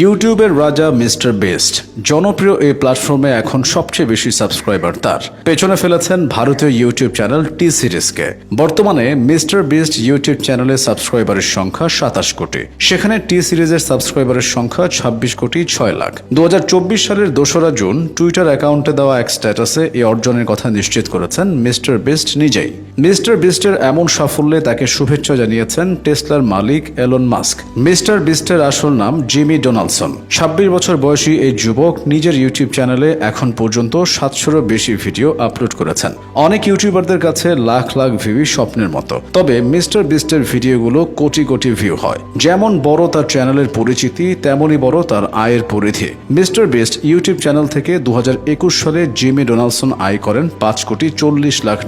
ইউটিউবের রাজা mister best জনপ্রিয় এই প্ল্যাটফর্মে এখন সবচেয়ে বেশি সাবস্ক্রাইবার তার পেছনে ফেলেছেন ভারতীয় ইউটিউব চ্যানেল টি সিরিজকে। বর্তমানে মিস্টার বেস্ট ইউটিউব চ্যানেলে সাবস্ক্রাইবারের সংখ্যা 27 কোটি, সেখানে টি সিরিজের সাবস্ক্রাইবারের সংখ্যা 26 কোটি 6 লাখ। 2024 সালের 2রা জুন টুইটার অ্যাকাউন্টে দেওয়া এক স্ট্যাটাসে এই অর্জনের কথা নিশ্চিত করেছেন মিস্টার বেস্ট নিজেই। মিস্টার বিস্টের এমন সাফল্যে তাকে শুভেচ্ছা জানিয়েছেন টেসলার মালিক এলন মাস্ক। মিস্টার বিস্টের আসল নাম জিমি ডোনাল্ডসন। 26 বছর বয়সী এই যুবক নিজের ইউটিউব চ্যানেলে এখন পর্যন্ত 700-এরও বেশি ভিডিও আপলোড করেছেন। অনেক ইউটিউবারদের কাছে লাখ লাখ ভিউ স্বপ্নের মতো, তবে মিস্টার বিস্টের ভিডিওগুলো কোটি কোটি ভিউ হয়। যেমন বড় তার চ্যানেলের পরিচিতি, তেমনই বড় তার আয়ের পরিধি। মিস্টার বিস্ট ইউটিউব চ্যানেল থেকে 2021 সালে জিমি ডোনাল্ডসন আয় করেন $5.40 লাখ,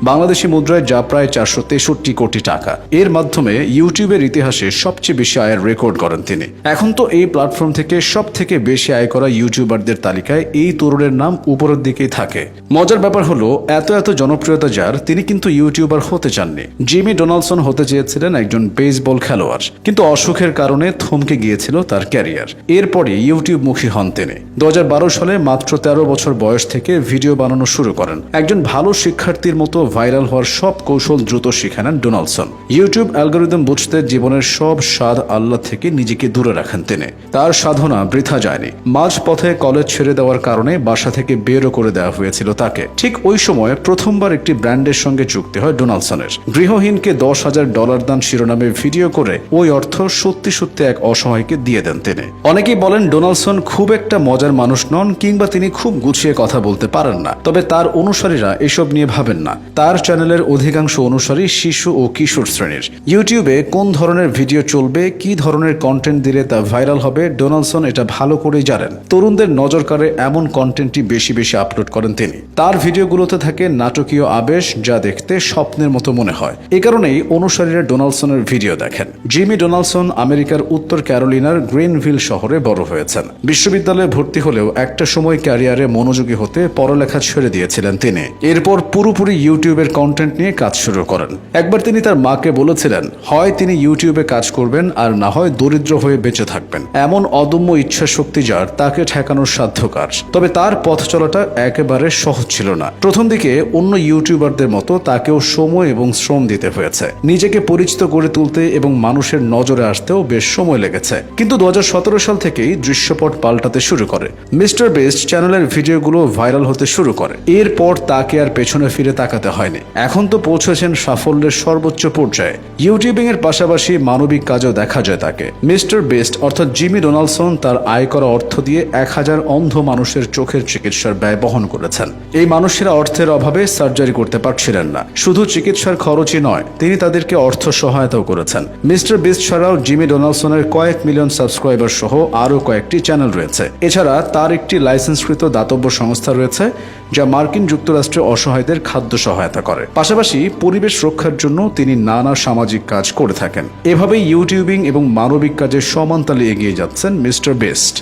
বাংলাদেশি মুদ্রায় যা প্রায় 463 কোটি টাকা। এর মাধ্যমে ইউটিউবের ইতিহাসে সবচেয়ে বেশি আয়ের রেকর্ড করেন তিনি। এখন তো এই প্ল্যাটফর্ম থেকে সব থেকে বেশি আয় করা ইউটিউবারদের তালিকায় এই তরুণের নাম উপরের দিকেই থাকে। মজার ব্যাপার হলো এত জনপ্রিয়তা যার, তিনি কিন্তু ইউটিউবার হতে চাননি। জিমি ডোনাল্ডসন হতে চেয়েছিলেন একজন বেসবল খেলোয়াড়, কিন্তু অসুখের কারণে থমকে গিয়েছিল তার ক্যারিয়ার। এরপরে ইউটিউব মুখী হন তিনি। 2012 সালে মাত্র 13 বছর বয়স থেকে ভিডিও বানানো শুরু করেন। একজন ভালো শিক্ষার্থীর মতো ভাইরাল হওয়ার সব কৌশল দ্রুত শিখে নেন ডোনাল্ডসন। ইউটিউব অ্যালগোরিদম বুঝতে জীবনের সব স্বাদ আল্লাহ থেকে নিজেকে দূরে রাখেন তিনি। তার সাধনা বৃথা যায়নি। মাঝপথে কলেজ ছেড়ে দেওয়ার কারণে বাসা থেকে বেরও করে দেওয়া হয়েছিল তাকে। ঠিক ওই সময় প্রথমবার একটি ব্র্যান্ডের সঙ্গে চুক্তি হয় ডোনাল্ডসনের। গৃহহীনকে $10,000 দান শিরোনামে ভিডিও করে ওই অর্থ সত্যি এক অসহায়কে দিয়ে দেন তিনি। অনেকেই বলেন ডোনাল্ডসন খুব একটা মজার মানুষ নন, কিংবা তিনি খুব গুছিয়ে কথা বলতে পারেন না। তবে তার অনুসারীরা এসব নিয়ে ভাবেন না। তার চ্যানেলের অধিকাংশ অনুসারী শিশু ও কিশোর শ্রেণীর। ইউটিউবে কোন ধরনের ভিডিও চলবে, কি ধরনের কন্টেন্ট দিলে তা ভাইরাল হবে, ডোনাল্ডসন এটা ভালো করেই জানেন। তরুণদের নজর কাড়ে এমন কন্টেন্টই বেশি আপলোড করেন তিনি। তার ভিডিওগুলোতে থাকে নাটকীয় আবেশ, যা দেখতে স্বপ্নের মতো মনে হয়। এ কারণেই অনুসারীরা ডোনাল্ডসনের ভিডিও দেখেন। জিমি ডোনাল্ডসন আমেরিকার উত্তর ক্যারোলিনার গ্রিনভিল শহরে বড় হয়েছেন। বিশ্ববিদ্যালয়ে ভর্তি হলেও একটা সময় ক্যারিয়ারে মনোযোগী হতে পড়ালেখা ছেড়ে দিয়েছিলেন তিনি। এরপর পুরোপুরি ইউটিউবের কন্টেন্ট নিয়ে কাজ শুরু করেন। একবার তিনি তার মাকে বলেছিলেন, হয় তিনি ইউটিউবে কাজ করবেন আর না হয় দরিদ্র হয়ে বেঁচে থাকবেন। এমন অদম্য ইচ্ছা শক্তি যার, তাকে ঠেকানোর সাধ্য কার। তবে তার পথ চলাটা একেবারে সহজ ছিল না। প্রথম দিকে অন্য ইউটিউবারদের মতো তাকেও সময় এবং শ্রম দিতে হয়েছে। নিজেকে পরিচিত করে তুলতে এবং মানুষের নজরে আসতেও বেশ সময় লেগেছে। কিন্তু 2017 সাল থেকেই দৃশ্যপট পাল্টাতে শুরু করে। মিস্টার বেস্ট চ্যানেলের ভিডিওগুলো ভাইরাল হতে শুরু করে। এরপর তাকে আর পেছনে ফিরে তাকাতে হয়নি। এখন তো পৌঁছেছেন সাফল্যের সর্বোচ্চ পর্যায়ে। ইউটিউবিং এর পাশাপাশি মানবিক কাজও দেখা যায় তাকে। মিস্টার বেস্ট অর্থাৎ জিমি ডোনাল্ডসন তার আয় করা অর্থ দিয়ে 1000 অন্ধ মানুষের চোখের চিকিৎসার ব্যয় বহন করেছেন। এই মানুষেরা অর্থের অভাবে সার্জারি করতে পারছিলেন না। শুধু চিকিৎসার খরচই নয়, তিনি তাদেরকে অর্থ সহায়তাও করেছেন। মিস্টার বিস্ট ছাড়াও জিমি ডোনাল্ডসনের কয়েক মিলিয়ন সাবস্ক্রাইবার সহ আরও কয়েকটি চ্যানেল রয়েছে। এছাড়া তার একটি লাইসেন্সকৃত দাতব্য সংস্থা রয়েছে, যা মার্কিন যুক্তরাষ্ট্রে অসহায়দের খাদ্য সহায়তা করে। পাশাপাশি পরিবেশ রক্ষার জন্য তিনি নানা সামাজিক কাজ করে থাকেন। এভাবেই ইউটিউবিং এবং মানবিক কাজে সমান তালে এগিয়ে যাচ্ছেন মিস্টার বেস্ট।